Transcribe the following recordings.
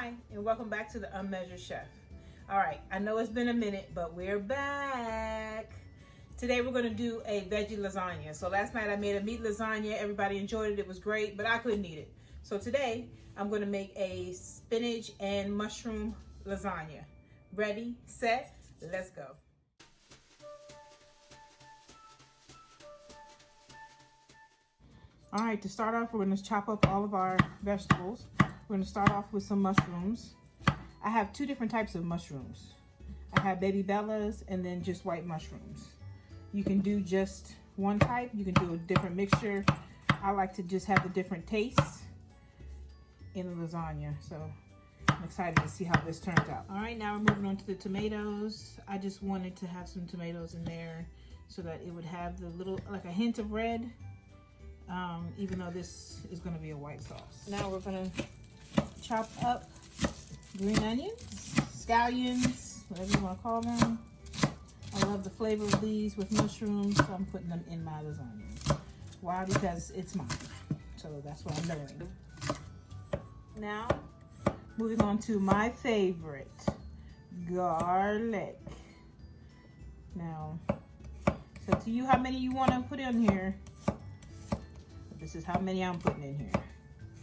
Hi, and welcome back to the Unmeasured Chef. All right, I know it's been a minute, but we're back. Today we're gonna do a veggie lasagna. So last night I made a meat lasagna. Everybody enjoyed it, it was great, but I couldn't eat it. So today I'm gonna make a spinach and mushroom lasagna. Ready, set, let's go. All right, to start off, we're gonna chop up all of our vegetables. We're gonna start off with some mushrooms. I have two different types of mushrooms. I have baby bellas and then just white mushrooms. You can do just one type. You can do a different mixture. I like to just have the different tastes in the lasagna. So I'm excited to see how this turns out. All right, now we're moving on to the tomatoes. I just wanted to have some tomatoes in there so that it would have the little, like a hint of red. Even though this is going to be a white sauce. Now we're going to chop up green onions, scallions, whatever you want to call them. I love the flavor of these with mushrooms, so I'm putting them in my lasagna. Why? Because it's mine. So that's what I'm doing. Now, moving on to my favorite, garlic. Now, so to you how many you want to put in here. This is how many I'm putting in here.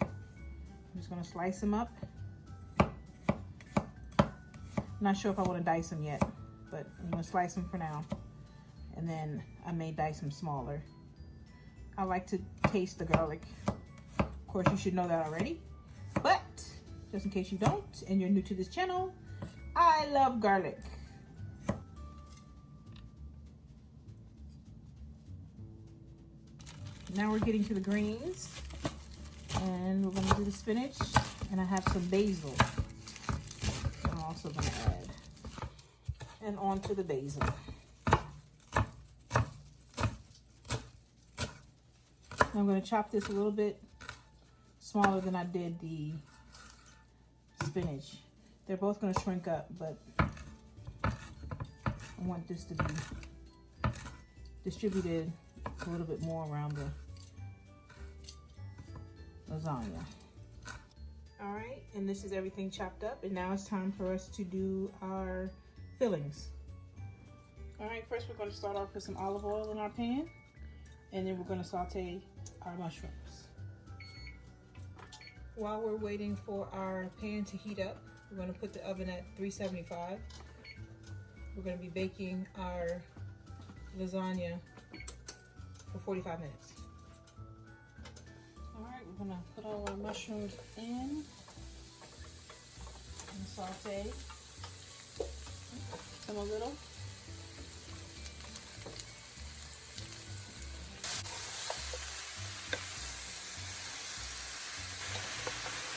I'm just gonna slice them up. Not sure if I want to dice them yet, but I'm gonna slice them for now. And then I may dice them smaller. I like to taste the garlic. Of course, you should know that already. But just in case you don't and you're new to this channel, I love garlic. Now we're getting to the greens, and we're gonna do the spinach, and I have some basil I'm also gonna add, and on to the basil. I'm gonna chop this a little bit smaller than I did the spinach. They're both gonna shrink up, but I want this to be distributed a little bit more around the lasagna. All right, and this is everything chopped up, and now it's time for us to do our fillings. All right, first we're going to start off with some olive oil in our pan, and then we're going to saute our mushrooms. While we're waiting for our pan to heat up, we're going to put the oven at 375. We're going to be baking our lasagna for 45 minutes. All right, we're gonna put all our mushrooms in and saute them a little.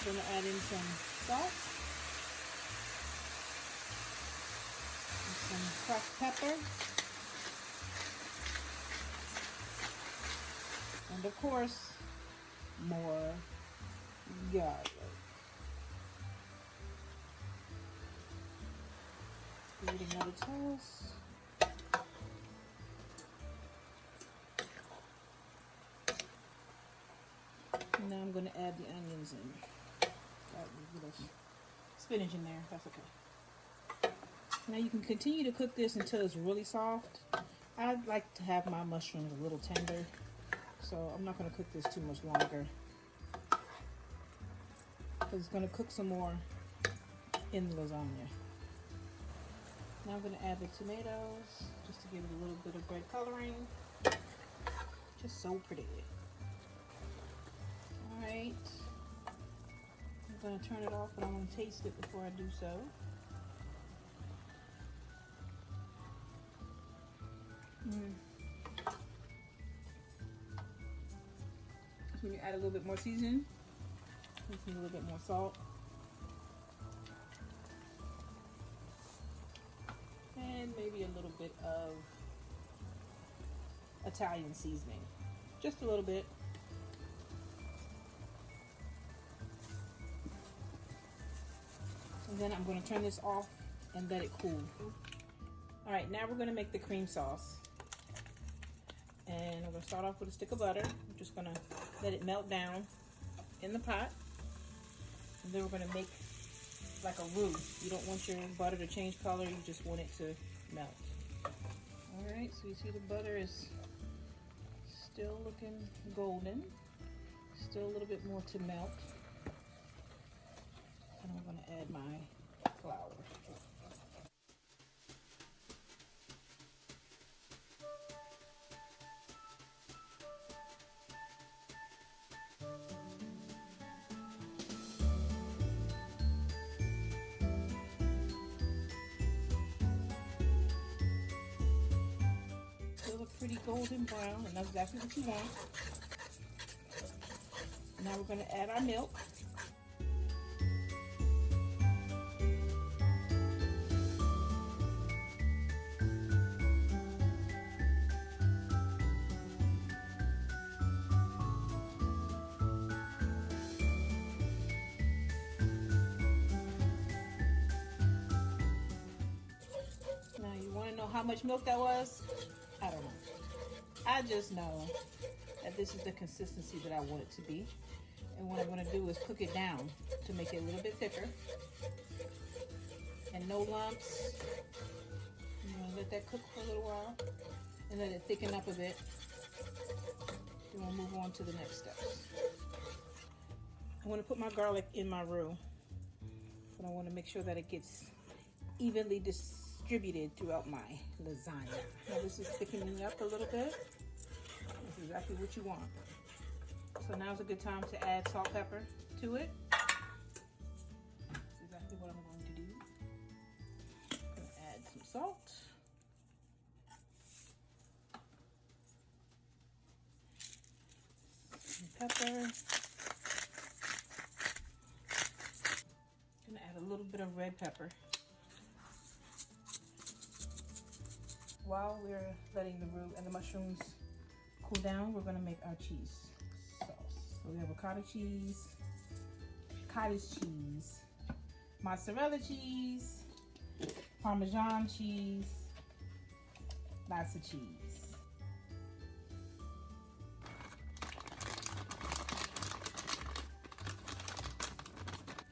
We're gonna add in some salt and some cracked pepper. And of course, more garlic. Give it another toss. And now I'm going to add the onions in. Got a little spinach in there, that's okay. Now you can continue to cook this until it's really soft. I like to have my mushrooms a little tender. So I'm not going to cook this too much longer, because it's going to cook some more in the lasagna. Now I'm going to add the tomatoes just to give it a little bit of red coloring. Just so pretty. All right. I'm going to turn it off, but I want to taste it before I do so. When you add a little bit more seasoning, a little bit more salt, and maybe a little bit of Italian seasoning, just a little bit. And then I'm going to turn this off and let it cool. All right, now we're going to make the cream sauce. And we're going to start off with a stick of butter. I'm just going to let it melt down in the pot. And then we're going to make like a roux. You don't want your butter to change color, you just want it to melt. All right, so you see the butter is still looking golden. Still a little bit more to melt. And I'm going to add my flour. Still a pretty golden brown, and that's exactly what you want. Now we're going to add our milk. Now you want to know how much milk that was? I don't know. I just know that this is the consistency that I want it to be. And what I'm going to do is cook it down to make it a little bit thicker. And no lumps. I'm going to let that cook for a little while and let it thicken up a bit. Then we'll move on to the next steps. I want to put my garlic in my roux, but I want to make sure that it gets evenly distributed throughout my lasagna. Now this is thickening up a little bit. This is exactly what you want. So now's a good time to add salt, pepper to it. That's exactly what I'm going to do. I'm going to add some salt. Some pepper. I'm going to add a little bit of red pepper. While we're letting the roux and the mushrooms cool down, we're going to make our cheese sauce. So we have ricotta cheese, cottage cheese, mozzarella cheese, Parmesan cheese, lots of cheese.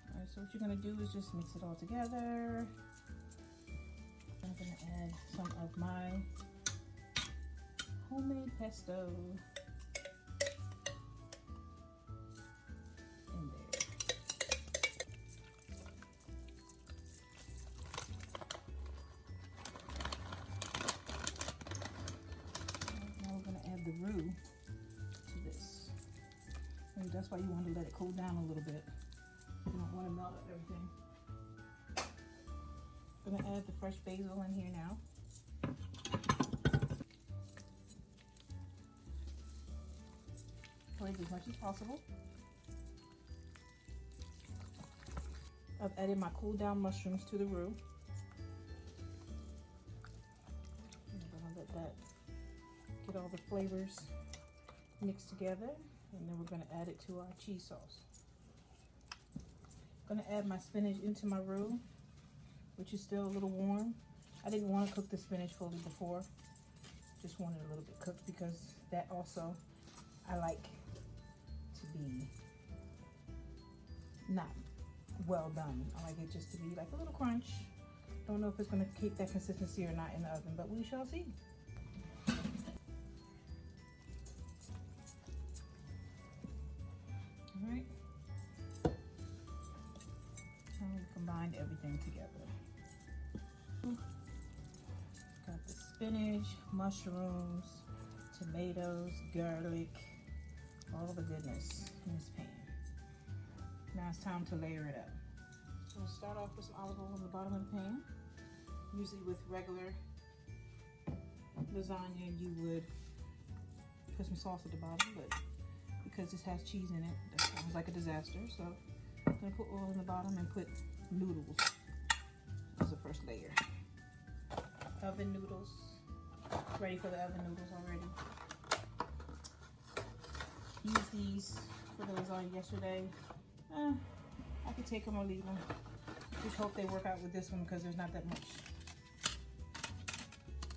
All right, so what you're going to do is just mix it all together. I'm going to add some of my homemade pesto in there. Now we're going to add the roux to this. And that's why you want to let it cool down a little bit. You don't want to melt up everything. I'm going to add the fresh basil in here now. Squeeze as much as possible. I've added my cooled down mushrooms to the roux. I'm going to let that get all the flavors mixed together, and then we're going to add it to our cheese sauce. I'm going to add my spinach into my roux, which is still a little warm. I didn't want to cook the spinach fully before. Just wanted a little bit cooked because that also I like to be not well done. I like it just to be like a little crunch. Don't know if it's going to keep that consistency or not in the oven, but we shall see. All right. Now we combined everything together. Got the spinach, mushrooms, tomatoes, garlic, all the goodness in this pan. Now it's time to layer it up. So we'll start off with some olive oil on the bottom of the pan. Usually with regular lasagna, you would put some sauce at the bottom, but because this has cheese in it, that sounds like a disaster. So I'm gonna put oil in the bottom and put noodles as the first layer. Oven noodles, ready for the oven noodles already. Used these for the lasagna yesterday. I could take them or leave them. Just hope they work out with this one because there's not that much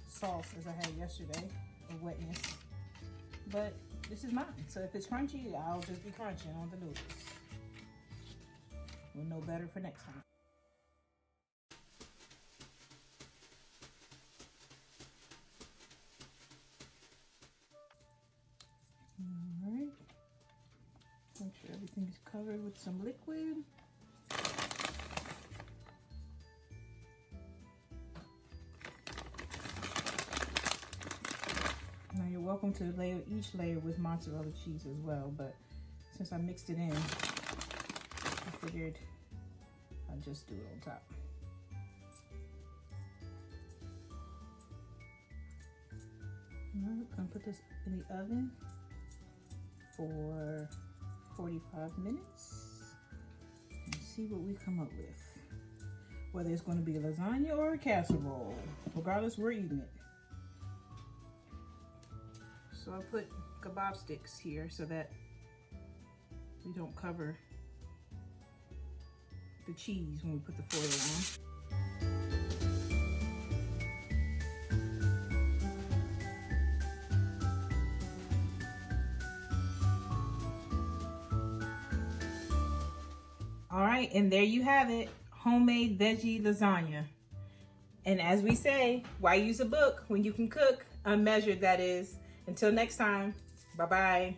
sauce as I had yesterday, or wetness. But this is mine, so if it's crunchy, I'll just be crunching on the noodles. We'll know better for next time. sure everything is covered with some liquid. Now you're welcome to layer each layer with mozzarella cheese as well, but since I mixed it in, I figured I'd just do it on top. I'm gonna put this in the oven for 45 minutes and see what we come up with. Whether it's going to be a lasagna or a casserole, regardless, we're eating it. So I put kebab sticks here so that we don't cover the cheese when we put the foil on. All right, and there you have it, homemade veggie lasagna. And as we say, why use a book when you can cook? Unmeasured, that is. Until next time, bye-bye.